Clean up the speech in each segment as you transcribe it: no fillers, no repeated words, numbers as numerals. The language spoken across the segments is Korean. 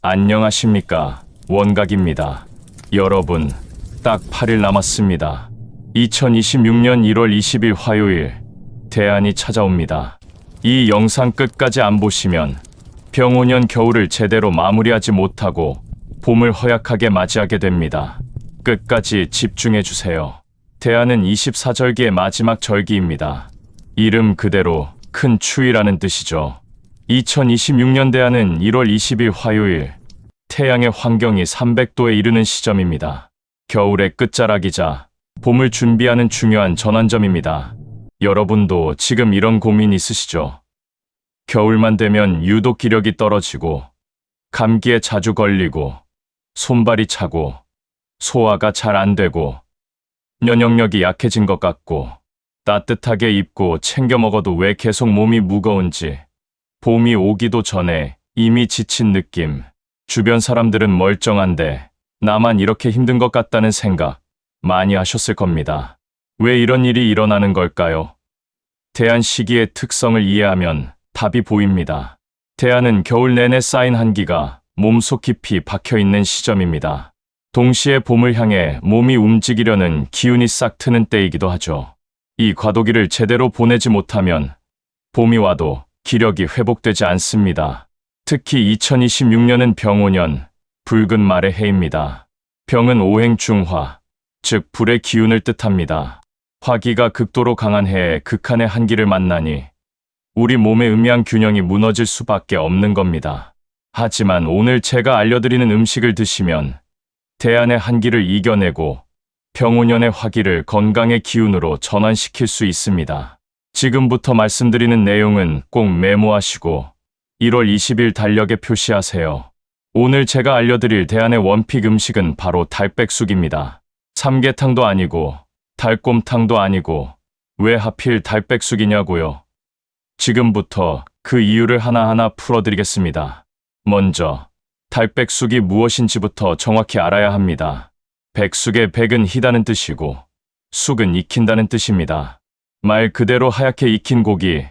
안녕하십니까. 원각입니다. 여러분, 딱 8일 남았습니다. 2026년 1월 20일 화요일, 대안이 찾아옵니다. 이 영상 끝까지 안 보시면 병오년 겨울을 제대로 마무리하지 못하고 봄을 허약하게 맞이하게 됩니다. 끝까지 집중해주세요. 대안은 24절기의 마지막 절기입니다. 이름 그대로 큰 추위라는 뜻이죠. 2026년 대안은 1월 20일 화요일, 태양의 환경이 300도에 이르는 시점입니다. 겨울의 끝자락이자 봄을 준비하는 중요한 전환점입니다. 여러분도 지금 이런 고민 있으시죠? 겨울만 되면 유독 기력이 떨어지고, 감기에 자주 걸리고, 손발이 차고, 소화가 잘 안 되고, 면역력이 약해진 것 같고, 따뜻하게 입고 챙겨 먹어도 왜 계속 몸이 무거운지, 봄이 오기도 전에 이미 지친 느낌, 주변 사람들은 멀쩡한데 나만 이렇게 힘든 것 같다는 생각 많이 하셨을 겁니다. 왜 이런 일이 일어나는 걸까요? 대안 시기의 특성을 이해하면 답이 보입니다. 대안은 겨울 내내 쌓인 한기가 몸속 깊이 박혀있는 시점입니다. 동시에 봄을 향해 몸이 움직이려는 기운이 싹 트는 때이기도 하죠. 이 과도기를 제대로 보내지 못하면 봄이 와도 기력이 회복되지 않습니다. 특히 2026년은 병오년, 붉은 말의 해입니다. 병은 오행중화, 즉 불의 기운을 뜻합니다. 화기가 극도로 강한 해에 극한의 한기를 만나니 우리 몸의 음양 균형이 무너질 수밖에 없는 겁니다. 하지만 오늘 제가 알려드리는 음식을 드시면 대안의 한기를 이겨내고 병오년의 화기를 건강의 기운으로 전환시킬 수 있습니다. 지금부터 말씀드리는 내용은 꼭 메모하시고 1월 20일 달력에 표시하세요. 오늘 제가 알려드릴 대안의 원픽 음식은 바로 달백숙입니다. 삼계탕도 아니고 달곰탕도 아니고 왜 하필 달백숙이냐고요? 지금부터 그 이유를 하나하나 풀어드리겠습니다. 먼저 달백숙이 무엇인지부터 정확히 알아야 합니다. 백숙의 백은 희다는 뜻이고 숙은 익힌다는 뜻입니다. 말 그대로 하얗게 익힌 고기,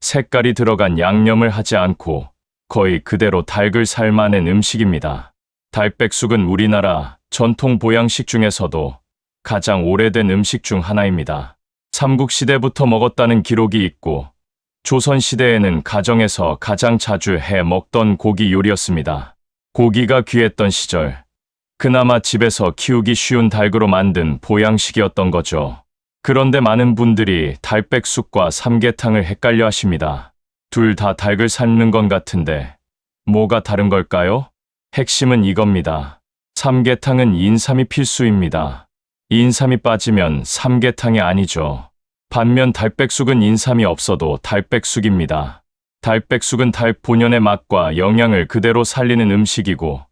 색깔이 들어간 양념을 하지 않고 거의 그대로 닭을 삶아낸 음식입니다. 달백숙은 우리나라 전통 보양식 중에서도 가장 오래된 음식 중 하나입니다. 삼국시대부터 먹었다는 기록이 있고 조선시대에는 가정에서 가장 자주 해 먹던 고기 요리였습니다. 고기가 귀했던 시절, 그나마 집에서 키우기 쉬운 닭으로 만든 보양식이었던 거죠. 그런데 많은 분들이 달백숙과 삼계탕을 헷갈려 하십니다. 둘 다 닭을 삶는 건 같은데 뭐가 다른 걸까요? 핵심은 이겁니다. 삼계탕은 인삼이 필수입니다. 인삼이 빠지면 삼계탕이 아니죠. 반면 달백숙은 인삼이 없어도 달백숙입니다. 달백숙은 닭 본연의 맛과 영양을 그대로 살리는 음식이고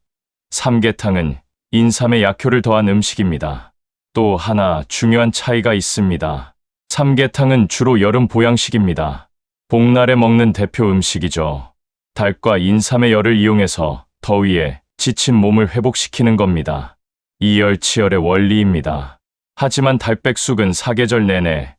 삼계탕은 인삼의 약효를 더한 음식입니다. 또 하나 중요한 차이가 있습니다. 삼계탕은 주로 여름 보양식입니다. 복날에 먹는 대표 음식이죠. 닭과 인삼의 열을 이용해서 더위에 지친 몸을 회복시키는 겁니다. 이열치열의 원리입니다. 하지만 달백숙은 사계절 내내,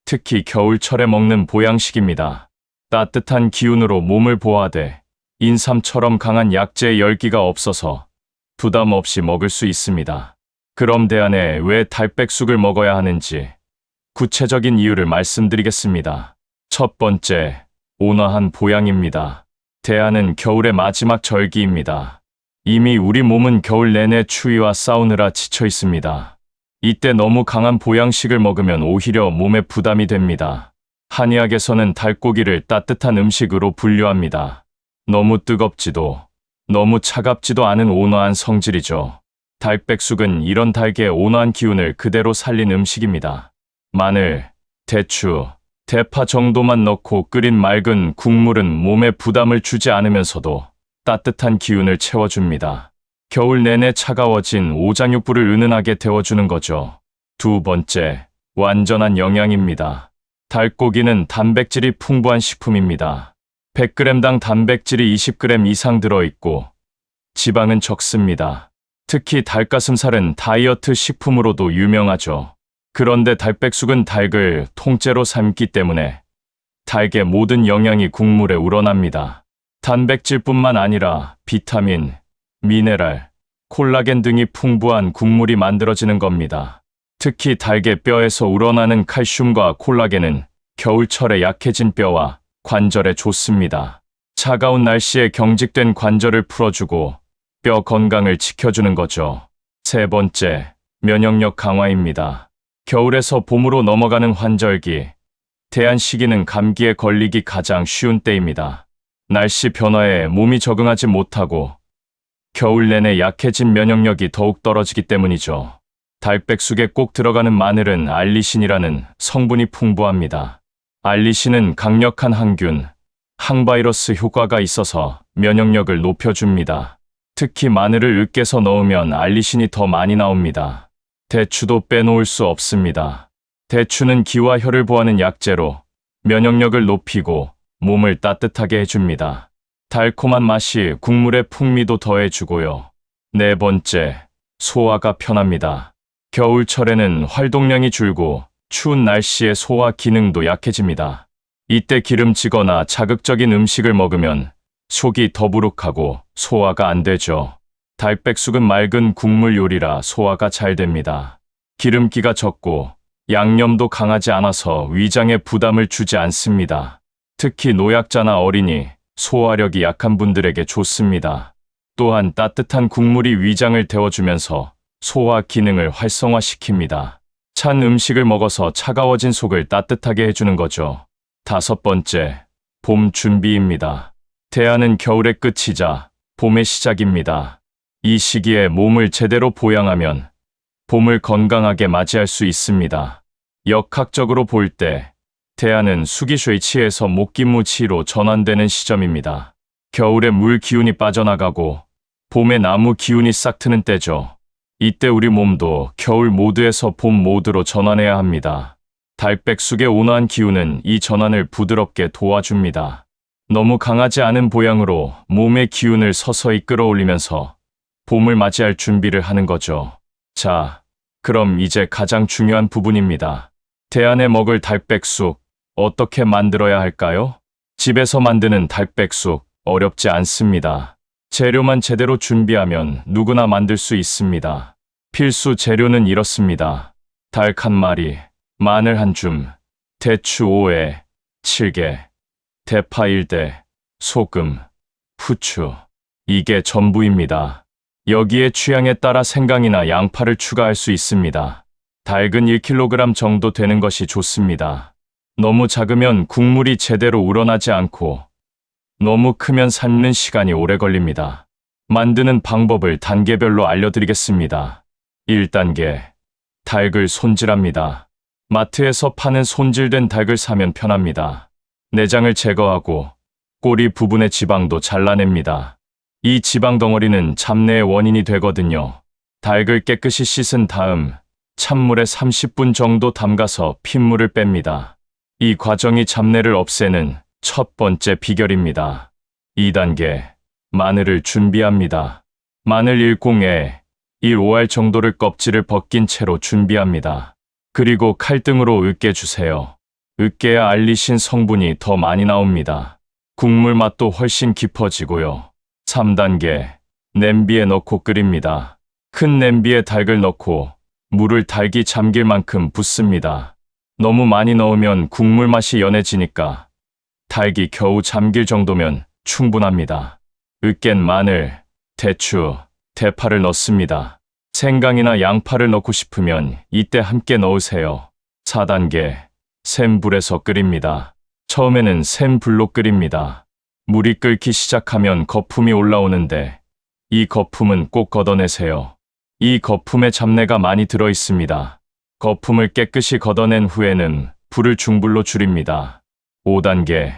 특히 겨울철에 먹는 보양식입니다. 따뜻한 기운으로 몸을 보호하되 인삼처럼 강한 약재의 열기가 없어서 부담 없이 먹을 수 있습니다. 그럼 대안에 왜 달백숙을 먹어야 하는지 구체적인 이유를 말씀드리겠습니다. 첫 번째, 온화한 보양입니다. 대안은 겨울의 마지막 절기입니다. 이미 우리 몸은 겨울 내내 추위와 싸우느라 지쳐 있습니다. 이때 너무 강한 보양식을 먹으면 오히려 몸에 부담이 됩니다. 한의학에서는 닭고기를 따뜻한 음식으로 분류합니다. 너무 뜨겁지도 너무 차갑지도 않은 온화한 성질이죠. 달백숙은 이런 닭의 온화한 기운을 그대로 살린 음식입니다. 마늘, 대추, 대파 정도만 넣고 끓인 맑은 국물은 몸에 부담을 주지 않으면서도 따뜻한 기운을 채워줍니다. 겨울 내내 차가워진 오장육부를 은은하게 데워주는 거죠. 두 번째, 완전한 영양입니다. 닭고기는 단백질이 풍부한 식품입니다. 100g당 단백질이 20g 이상 들어있고 지방은 적습니다. 특히 닭가슴살은 다이어트 식품으로도 유명하죠. 그런데 달백숙은 닭을 통째로 삶기 때문에 닭의 모든 영양이 국물에 우러납니다. 단백질뿐만 아니라 비타민, 미네랄, 콜라겐 등이 풍부한 국물이 만들어지는 겁니다. 특히 닭의 뼈에서 우러나는 칼슘과 콜라겐은 겨울철에 약해진 뼈와 관절에 좋습니다. 차가운 날씨에 경직된 관절을 풀어주고 뼈 건강을 지켜주는 거죠. 세 번째, 면역력 강화입니다. 겨울에서 봄으로 넘어가는 환절기, 대한 시기는 감기에 걸리기 가장 쉬운 때입니다. 날씨 변화에 몸이 적응하지 못하고 겨울 내내 약해진 면역력이 더욱 떨어지기 때문이죠. 달백숙에 꼭 들어가는 마늘은 알리신이라는 성분이 풍부합니다. 알리신은 강력한 항균, 항바이러스 효과가 있어서 면역력을 높여줍니다. 특히 마늘을 으깨서 넣으면 알리신이 더 많이 나옵니다. 대추도 빼놓을 수 없습니다. 대추는 기와 혈을 보하는 약재로 면역력을 높이고 몸을 따뜻하게 해줍니다. 달콤한 맛이 국물의 풍미도 더해주고요. 네 번째, 소화가 편합니다. 겨울철에는 활동량이 줄고 추운 날씨에 소화 기능도 약해집니다. 이때 기름지거나 자극적인 음식을 먹으면 속이 더부룩하고 소화가 안 되죠. 달백숙은 맑은 국물 요리라 소화가 잘 됩니다. 기름기가 적고 양념도 강하지 않아서 위장에 부담을 주지 않습니다. 특히 노약자나 어린이, 소화력이 약한 분들에게 좋습니다. 또한 따뜻한 국물이 위장을 데워주면서 소화 기능을 활성화시킵니다. 찬 음식을 먹어서 차가워진 속을 따뜻하게 해주는 거죠. 다섯 번째, 봄 준비입니다. 대하는 겨울의 끝이자 봄의 시작입니다. 이 시기에 몸을 제대로 보양하면 봄을 건강하게 맞이할 수 있습니다. 역학적으로 볼 때 대하는 수기쇠치에서 목기무치로 전환되는 시점입니다. 겨울에 물 기운이 빠져나가고 봄에 나무 기운이 싹 트는 때죠. 이때 우리 몸도 겨울 모드에서 봄 모드로 전환해야 합니다. 달백숙의 온화한 기운은 이 전환을 부드럽게 도와줍니다. 너무 강하지 않은 보양으로 몸의 기운을 서서히 끌어올리면서 봄을 맞이할 준비를 하는 거죠. 자, 그럼 이제 가장 중요한 부분입니다. 대안에 먹을 달백숙, 어떻게 만들어야 할까요? 집에서 만드는 달백숙, 어렵지 않습니다. 재료만 제대로 준비하면 누구나 만들 수 있습니다. 필수 재료는 이렇습니다. 닭 한 마리, 마늘 한 줌, 대추 5회, 7개, 대파 1대, 소금, 후추. 이게 전부입니다. 여기에 취향에 따라 생강이나 양파를 추가할 수 있습니다. 닭은 1kg 정도 되는 것이 좋습니다. 너무 작으면 국물이 제대로 우러나지 않고 너무 크면 삶는 시간이 오래 걸립니다. 만드는 방법을 단계별로 알려드리겠습니다. 1단계, 닭을 손질합니다. 마트에서 파는 손질된 닭을 사면 편합니다. 내장을 제거하고 꼬리 부분의 지방도 잘라냅니다. 이 지방 덩어리는 잡내의 원인이 되거든요. 닭을 깨끗이 씻은 다음 찬물에 30분 정도 담가서 핏물을 뺍니다. 이 과정이 잡내를 없애는 첫 번째 비결입니다. 2단계, 마늘을 준비합니다. 마늘 1공에 1-5알 정도를 껍질을 벗긴 채로 준비합니다. 그리고 칼등으로 으깨주세요. 으깨야 알리신 성분이 더 많이 나옵니다. 국물 맛도 훨씬 깊어지고요. 3단계, 냄비에 넣고 끓입니다. 큰 냄비에 닭을 넣고 물을 닭이 잠길 만큼 붓습니다. 너무 많이 넣으면 국물 맛이 연해지니까 닭이 겨우 잠길 정도면 충분합니다. 으깬 마늘, 대추, 대파를 넣습니다. 생강이나 양파를 넣고 싶으면 이때 함께 넣으세요. 4단계, 센 불에서 끓입니다. 처음에는 센 불로 끓입니다. 물이 끓기 시작하면 거품이 올라오는데 이 거품은 꼭 걷어내세요. 이 거품에 잡내가 많이 들어 있습니다. 거품을 깨끗이 걷어낸 후에는 불을 중불로 줄입니다. 5단계,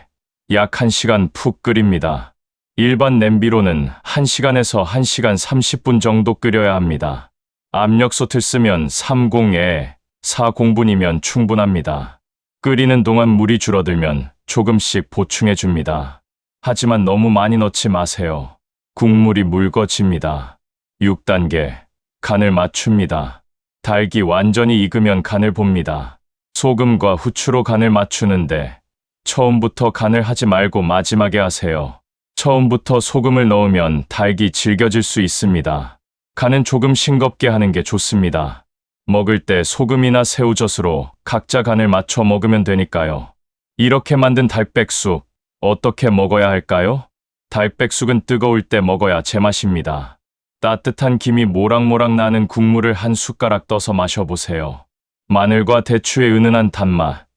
약 1시간 푹 끓입니다. 일반 냄비로는 1시간에서 1시간 30분 정도 끓여야 합니다. 압력솥을 쓰면 3공에 4공분이면 충분합니다. 끓이는 동안 물이 줄어들면 조금씩 보충해 줍니다. 하지만 너무 많이 넣지 마세요. 국물이 묽어집니다. 6단계, 간을 맞춥니다. 닭이 완전히 익으면 간을 봅니다. 소금과 후추로 간을 맞추는데 처음부터 간을 하지 말고 마지막에 하세요. 처음부터 소금을 넣으면 달기 질겨질 수 있습니다. 간은 조금 싱겁게 하는 게 좋습니다. 먹을 때 소금이나 새우젓으로 각자 간을 맞춰 먹으면 되니까요. 이렇게 만든 달백숙, 어떻게 먹어야 할까요? 달백숙은 뜨거울 때 먹어야 제맛입니다. 따뜻한 김이 모락모락 나는 국물을 한 숟가락 떠서 마셔보세요. 마늘과 대추의 은은한 단맛,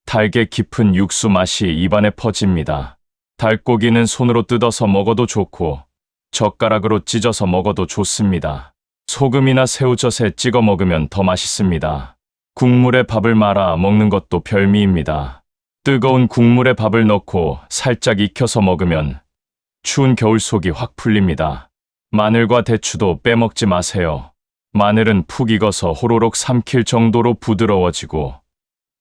달게 깊은 육수 맛이 입안에 퍼집니다. 달고기는 손으로 뜯어서 먹어도 좋고 젓가락으로 찢어서 먹어도 좋습니다. 소금이나 새우젓에 찍어 먹으면 더 맛있습니다. 국물에 밥을 말아 먹는 것도 별미입니다. 뜨거운 국물에 밥을 넣고 살짝 익혀서 먹으면 추운 겨울 속이 확 풀립니다. 마늘과 대추도 빼먹지 마세요. 마늘은 푹 익어서 호로록 삼킬 정도로 부드러워지고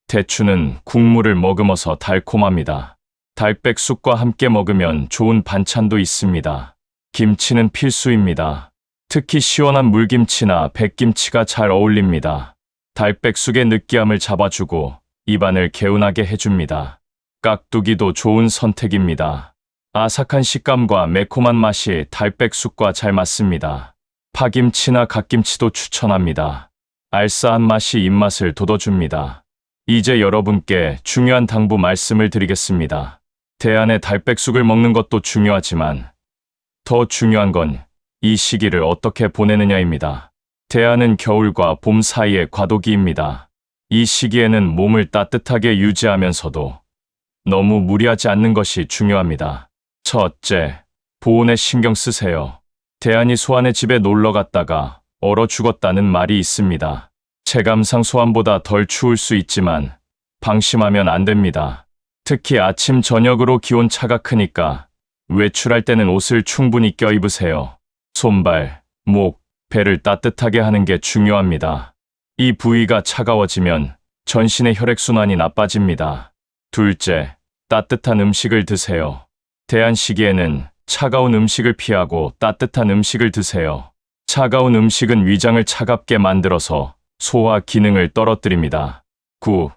대추는 국물을 머금어서 달콤합니다. 달백숙과 함께 먹으면 좋은 반찬도 있습니다. 김치는 필수입니다. 특히 시원한 물김치나 백김치가 잘 어울립니다. 달백숙의 느끼함을 잡아주고 입안을 개운하게 해줍니다. 깍두기도 좋은 선택입니다. 아삭한 식감과 매콤한 맛이 달백숙과 잘 맞습니다. 파김치나 갓김치도 추천합니다. 알싸한 맛이 입맛을 돋워줍니다. 이제 여러분께 중요한 당부 말씀을 드리겠습니다. 대안의 달백숙을 먹는 것도 중요하지만 더 중요한 건 이 시기를 어떻게 보내느냐입니다. 대안은 겨울과 봄 사이의 과도기입니다. 이 시기에는 몸을 따뜻하게 유지하면서도 너무 무리하지 않는 것이 중요합니다. 첫째, 보온에 신경 쓰세요. 대안이 소환의 집에 놀러 갔다가 얼어 죽었다는 말이 있습니다. 체감상 소환보다 덜 추울 수 있지만 방심하면 안 됩니다. 특히 아침 저녁으로 기온 차가 크니까 외출할 때는 옷을 충분히 껴입으세요. 손발, 목, 배를 따뜻하게 하는 게 중요합니다. 이 부위가 차가워지면 전신의 혈액순환이 나빠집니다. 둘째, 따뜻한 음식을 드세요. 대안 시기에는 차가운 음식을 피하고 따뜻한 음식을 드세요. 차가운 음식은 위장을 차갑게 만들어서 소화 기능을 떨어뜨립니다. 국,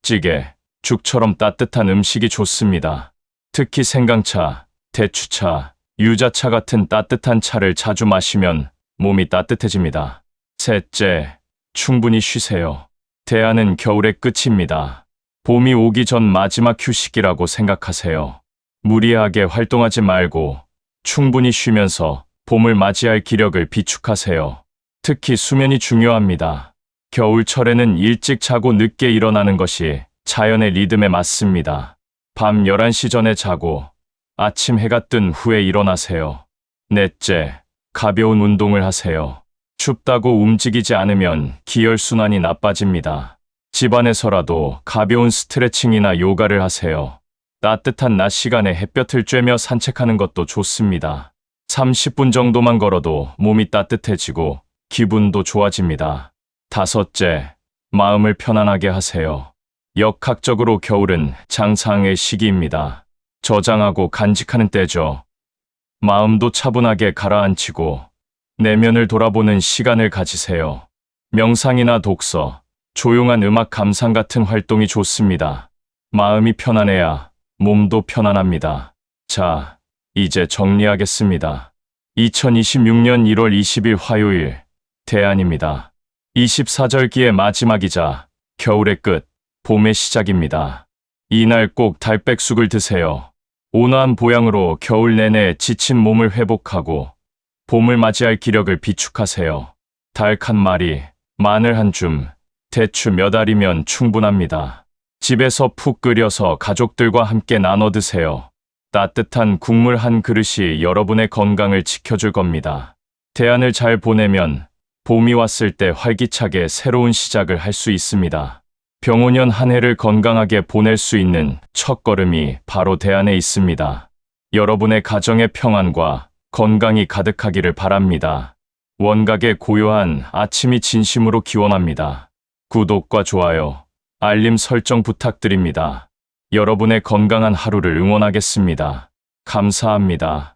찌개, 죽처럼 따뜻한 음식이 좋습니다. 특히 생강차, 대추차, 유자차 같은 따뜻한 차를 자주 마시면 몸이 따뜻해집니다. 셋째, 충분히 쉬세요. 대안은 겨울의 끝입니다. 봄이 오기 전 마지막 휴식이라고 생각하세요. 무리하게 활동하지 말고 충분히 쉬면서 봄을 맞이할 기력을 비축하세요. 특히 수면이 중요합니다. 겨울철에는 일찍 자고 늦게 일어나는 것이 자연의 리듬에 맞습니다. 밤 11시 전에 자고 아침 해가 뜬 후에 일어나세요. 넷째, 가벼운 운동을 하세요. 춥다고 움직이지 않으면 기혈순환이 나빠집니다. 집안에서라도 가벼운 스트레칭이나 요가를 하세요. 따뜻한 낮 시간에 햇볕을 쬐며 산책하는 것도 좋습니다. 30분 정도만 걸어도 몸이 따뜻해지고 기분도 좋아집니다. 다섯째, 마음을 편안하게 하세요. 역학적으로 겨울은 장상의 시기입니다. 저장하고 간직하는 때죠. 마음도 차분하게 가라앉히고 내면을 돌아보는 시간을 가지세요. 명상이나 독서, 조용한 음악 감상 같은 활동이 좋습니다. 마음이 편안해야 몸도 편안합니다. 자, 이제 정리하겠습니다. 2026년 1월 20일 화요일, 대안입니다. 24절기의 마지막이자 겨울의 끝, 봄의 시작입니다. 이날 꼭 달백숙을 드세요. 온화한 보양으로 겨울 내내 지친 몸을 회복하고 봄을 맞이할 기력을 비축하세요. 닭 한 마리, 마늘 한 줌, 대추 몇 알이면 충분합니다. 집에서 푹 끓여서 가족들과 함께 나눠 드세요. 따뜻한 국물 한 그릇이 여러분의 건강을 지켜줄 겁니다. 대안을 잘 보내면 봄이 왔을 때 활기차게 새로운 시작을 할 수 있습니다. 병오년 한 해를 건강하게 보낼 수 있는 첫걸음이 바로 대안에 있습니다. 여러분의 가정의 평안과 건강이 가득하기를 바랍니다. 원각의 고요한 아침이 진심으로 기원합니다. 구독과 좋아요, 알림 설정 부탁드립니다. 여러분의 건강한 하루를 응원하겠습니다. 감사합니다.